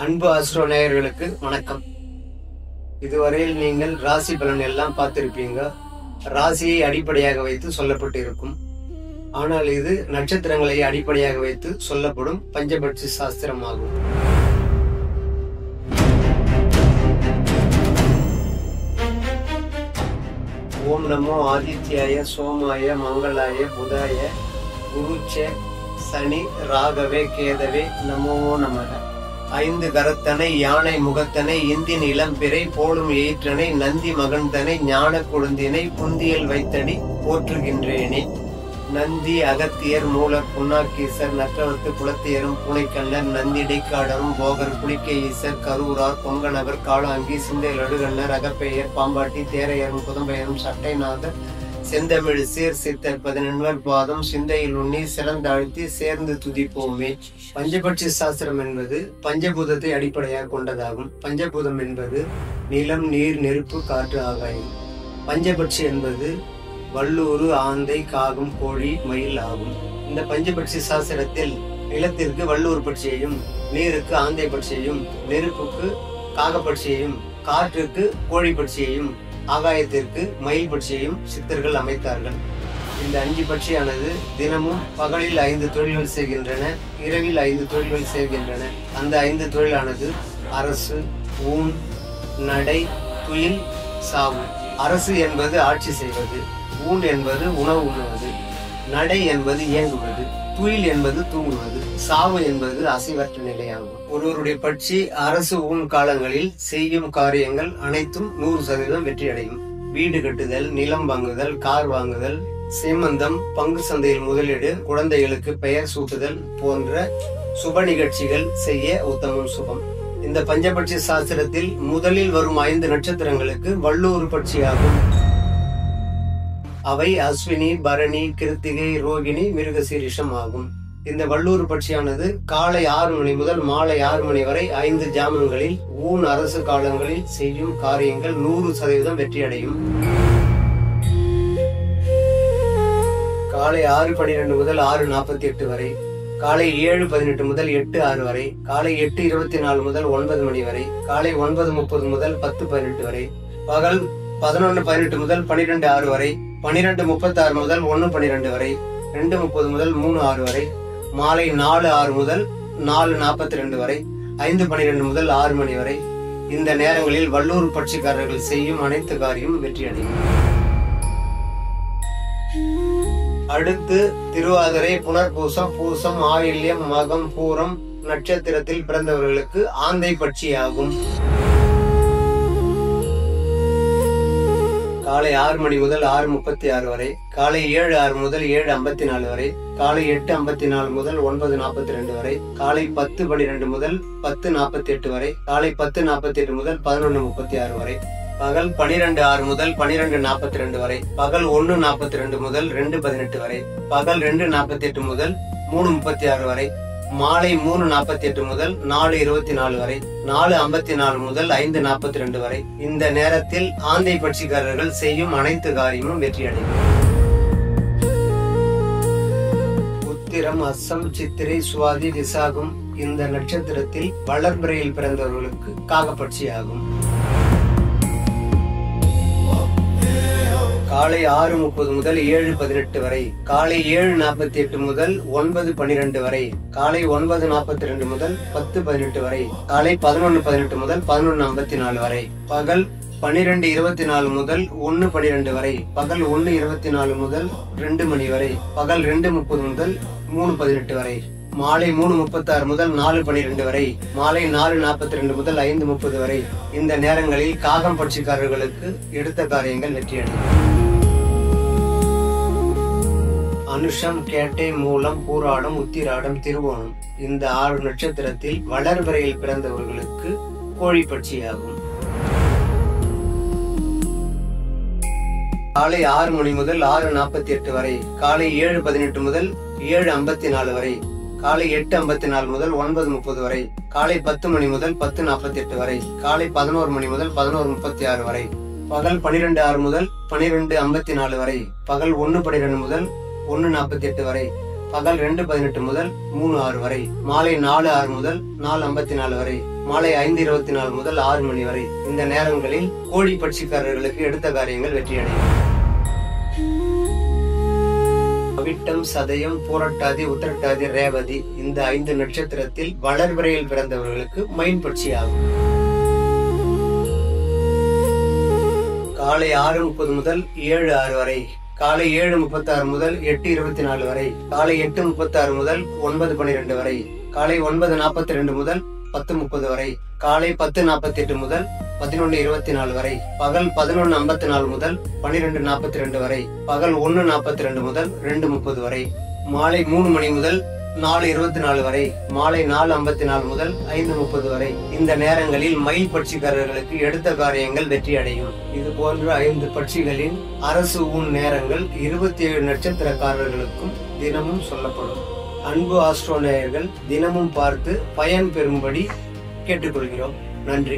அன்பு ஆஸ்ட்ரோ நேயர்களுக்கு வணக்கம். இதுவரையில் நீங்கள் ராசி பலன் எல்லாம் பார்த்திருப்பீங்க. ராசியை அடிப்படையாக வைத்து சொல்லப்பட்டு இருக்கும். ஆனால் இது நட்சத்திரங்களை அடிப்படையாக வைத்து சொல்லப்படும் பஞ்சபட்சி சாஸ்திரமாகும். ஓம் நமோ ஆதித்யாய சோமாய மங்களாய புதாய குருச்ச சனி ராகவே கேதவே நமோ நமக. ஐந்து கரத்தனை யானை முகத்தனை இந்தின் இளம்பிறை போலும் எயிற்றனை நந்தி மகன்தனை ஞான கொழுந்தினை புந்தியல் வைத்தடி போற்றுகின்றேனே. நந்தி அகத்தியர் மூலர் புன்னாக்கீசர் நற்றவத்து குளத்தியரும் புனைக்கண்ணர் நந்தி இடைக்காடரும் போகர் குளிக்க ஈசர் கரூரார் பொங்கநகர் காளாங்கி சிந்தை லடுகண்ணர் அகப்பெயர் பாம்பாட்டி தேரையரும் புதம்பெயரும் சட்டைநாதர் செந்தமிழ் சீர் சித்தர் 11 பாதம் சிந்தையில் உண்ணி சிறந்தாழ்த்தி சேர்ந்து துதிப்போமே. பஞ்சபட்சி சாஸ்திரம் என்பது பஞ்சபூதத்தை அடிப்படையாக கொண்டதாகும். பஞ்சபூதம் என்பது நிலம், நீர், நெருப்பு, காற்று, ஆகாயம். பஞ்சபட்சி என்பது வல்லூறு, ஆந்தை, காகம், கோழி, மயில் ஆகும். இந்த பஞ்சபட்சி சாஸ்திரத்தில் நிலத்திற்கு வல்லூர் பட்சியையும், நீருக்கு ஆந்தை பட்சியையும், நெருப்புக்கு காகப்பட்சியையும், காற்றுக்கு கோழி பட்சியையும், ஆகாயத்திற்கு மயில் பட்சியையும் சித்தர்கள் அமைத்தார்கள். இந்த 5 பட்சியானது தினமும் பகலில் 5 தொழில்கள் செய்கின்றன, இரவில் 5 தொழில்கள் செய்கின்றன. அந்த 5 தொழிலானது அரசு, ஊன், நடை, துயில், சாவு. அரசு என்பது ஆட்சி செய்வது, ஊன் என்பது உணவு உண்ணுவது, நடை என்பது இயங்குவது, துயில் என்பது தூங்குவது, சாவு என்பது அசைவற்ற நிலையாகும். ஒருவருடைய பட்சி அரசு ஊன் காலங்களில் செய்யும் காரியங்கள் அனைத்தும் 100% வெற்றி அடையும். வீடு கட்டுதல், நிலம் வாங்குதல், கார் வாங்குதல், சீமந்தம், பங்கு சந்தையில் முதலீடு, குழந்தைகளுக்கு பெயர் சூட்டுதல் போன்ற சுப நிகழ்ச்சிகள் செய்ய உத்தமம் சுபம். இந்த பஞ்சபட்சி சாஸ்திரத்தில் முதலில் வரும் 5 நட்சத்திரங்களுக்கு வல்லூர் பட்சியாகும். அவை அஸ்வினி, பரணி, கிருத்திகை, ரோகிணி, மிருகசீரிஷம் ஆகும். இந்த வல்லூர் பட்சியானது காலை 6 மணி முதல் மாலை 6 மணி வரை 5 ஜாமங்களில் ஊன் அரசு காலங்களில் செய்யும் காரியங்கள் 100% வெற்றி அடையும். காலை 6:12 முதல் 6:48 வரை, காலை 7:18 முதல் 8:06 வரை, காலை 8:24 முதல் 9 மணி வரை, காலை 9:30 முதல் 10:18 வரை, பகல் 11:18 முதல் 12:06 வரை, 12:36 முதல் 1:12 வரை, 2:30 முதல் 3:06 வரை, மாலை 4:06 முதல் 4:42 வரை, 5:12 முதல் 6 மணி வரை. இந்த நேரங்களில் வல்லூர் பட்சிக்காரர்கள் செய்யும் அனைத்து காரியமும் வெற்றி அடையும். அடுத்து திருவாதிரை, புனர்பூசம், பூசம், ஆயில்யம், மகம், பூரம் நட்சத்திரத்தில் பிறந்தவர்களுக்கு ஆந்தை பட்சியாகும். காலை 6 மணி முதல் 6:36 வரை, காலை 7:06 முதல் 7:54 வரை, காலை 8:54 முதல் 9:42 வரை, காலை 10:12 முதல் 10:48 வரை, காலை 10:48 முதல் 11:36 வரை, பகல் 12:06 முதல் 12:42 வரை, பகல் 1:42 முதல் 2:18 வரை, பகல் 2:48 முதல் 3:36 வரை, மாலை 3:48 முதல் 4:24 வரை, 4:54 முதல் 5:42 வரை. இந்த நேரத்தில் ஆந்தை பட்சிக்காரர்கள் செய்யும் அனைத்து காரியமும் வெற்றி அடையும். உத்திரம், அஸ்ஸம், சித்திரை, சுவாதி, விசாகம் இந்த நட்சத்திரத்தில் வளர்பிறையில் பிறந்தவர்களுக்கு காகப்பட்சி ஆகும். காலை 6:30 முதல் 7:18 வரை, காலை 7:48 முதல் 9:12 வரை, காலை 9:42 முதல் 10:18 வரை, காலை 11:18 முதல் 11:54 வரை, பகல் 12:24 முதல் 1:12 வரை, பகல் 1:24 முதல் 2 மணி வரை, பகல் 2:30 முதல் 3:18 வரை, மாலை 3:36 முதல் 4:12 வரை, மாலை 4:42 முதல் 5:30 வரை. இந்த நேரங்களில் காகம் பட்சிக்காரர்களுக்கு எடுத்த காரியங்கள் வெற்றியடையும். அனுஷம், கேட்டை, மூலம், பூராடம், உத்திராடம், திருவோணம் இந்த 6 நட்சத்திரத்தில் வளர்பிறையில் பிறந்தவர்களுக்கு கோழி பட்சியாகும். காலை 6 மணி முதல் 6:48 வரை, காலை 7:18 முதல் 7:54 வரை, காலை 8:54 முதல் 9:30 வரை, காலை 10 மணி முதல் 10:48 வரை, காலை 11 மணி முதல் 11:36 வரை, பகல் 12:06 முதல் 12:54 வரை, பகல் 1:12 முதல் 1:48 வரை, பகல் 2:18 முதல் 3:06 வரை, மாலை 4:06 முதல் 4:54 வரை, மாலை 5:24 முதல் 6 மணி வரை. இந்த நேரங்களில் கோழி பட்சிக்காரர்களுக்கு எடுத்த காரியங்கள் வெற்றியடையும். அவிட்டம், சதயம், பூரட்டாதி, உத்திரட்டாதி, ரேவதி இந்த 5 நட்சத்திரத்தில் வளர்பிறையில் பிறந்தவர்களுக்கு மைன் பட்சி ஆகும். காலை 6:30 முதல் 7:06 வரை, காலை 7:36 முதல் 8:24 வரை, காலை 8:36 முதல் 9:12 வரை, காலை 9:42 முதல் 10:30 வரை, காலை 10:48 முதல் 11:24 வரை, பகல் 11:54 முதல் 12:42 வரை, பகல் 1:42 முதல் 2:30 வரை, மாலை 3 மணி முதல் 4:24 வரை, மாலை 4:54 முதல் 5:30 வரை. இந்த நேரங்களில் மயில் பட்சிக்காரர்களுக்கு எடுத்த காரியங்கள் வெற்றி அடையும். இது போன்ற 5 பட்சிகளின் அரசு ஊன் நேரங்கள் 27 நட்சத்திரக்காரர்களுக்கும் தினமும் சொல்லப்படும். அன்பு ஆஸ்ட்ரோ நேயர்கள் தினமும் பார்த்து பயன் பெறும்படி கேட்டுக்கொள்கிறோம். நன்றி.